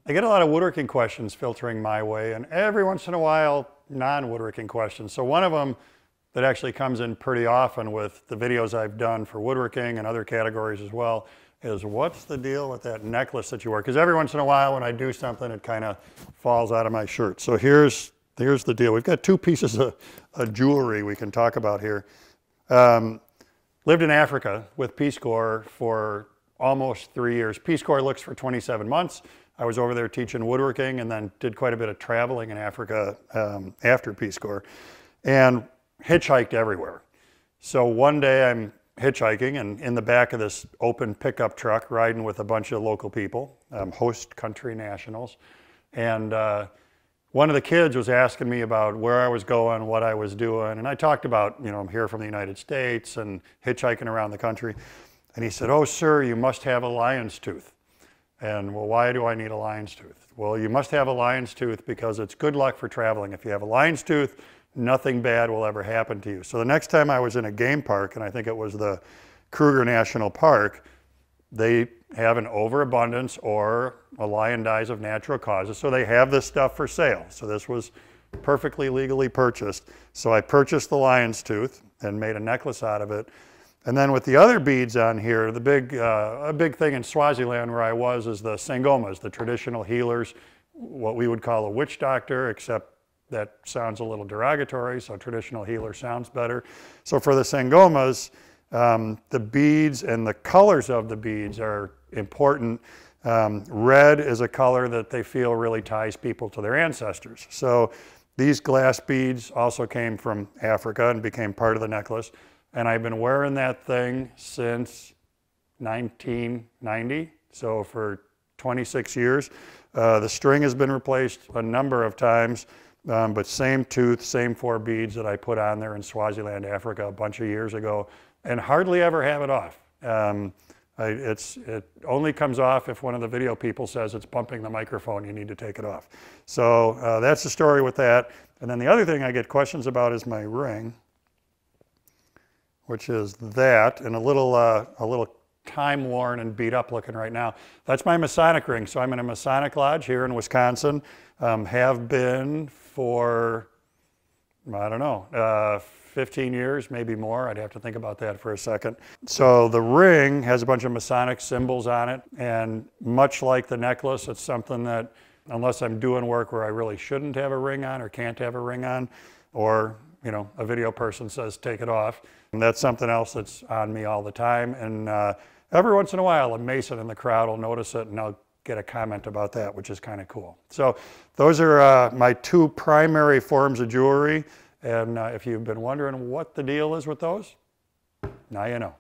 I get a lot of woodworking questions filtering my way, and every once in a while, non-woodworking questions. So one of them that actually comes in pretty often with the videos I've done for woodworking and other categories as well is, what's the deal with that necklace that you wear? Because every once in a while when I do something, it kind of falls out of my shirt. So here's the deal. We've got two pieces of jewelry we can talk about here. Lived in Africa with Peace Corps for almost 3 years. Peace Corps looks for 27 months. I was over there teaching woodworking and then did quite a bit of traveling in Africa after Peace Corps and hitchhiked everywhere. So one day I'm hitchhiking and in the back of this open pickup truck riding with a bunch of local people, host country nationals. And one of the kids was asking me about where I was going, what I was doing. And I talked about, you know, I'm here from the United States and hitchhiking around the country. And he said, "Oh, sir, you must have a lion's tooth." And, well, why do I need a lion's tooth? Well, you must have a lion's tooth because it's good luck for traveling. If you have a lion's tooth, nothing bad will ever happen to you. So the next time I was in a game park, and I think it was the Kruger National Park, they have an overabundance or a lion dies of natural causes. So they have this stuff for sale. So this was perfectly legally purchased. So I purchased the lion's tooth and made a necklace out of it. And then with the other beads on here, the a big thing in Swaziland where I was is the sangomas, the traditional healers, what we would call a witch doctor, except that sounds a little derogatory, so traditional healer sounds better. So for the sangomas, the beads and the colors of the beads are important. Red is a color that they feel really ties people to their ancestors. So these glass beads also came from Africa and became part of the necklace. And I've been wearing that thing since 1990, so for 26 years. The string has been replaced a number of times, but same tooth, same 4 beads that I put on there in Swaziland, Africa a bunch of years ago, and hardly ever have it off. It only comes off if one of the video people says it's bumping the microphone, you need to take it off. So that's the story with that. And then the other thing I get questions about is my ring, which is that, and a little time-worn and beat up looking right now. That's my Masonic ring. So I'm in a Masonic lodge here in Wisconsin. Have been for, I don't know, 15 years, maybe more. I'd have to think about that for a second. So the ring has a bunch of Masonic symbols on it, and much like the necklace, it's something that, unless I'm doing work where I really shouldn't have a ring on or can't have a ring on, or, you know, a video person says take it off, and that's something else that's on me all the time. And every once in a while, a Mason in the crowd will notice it and I'll get a comment about that, which is kind of cool. So those are my 2 primary forms of jewelry. And if you've been wondering what the deal is with those, now you know.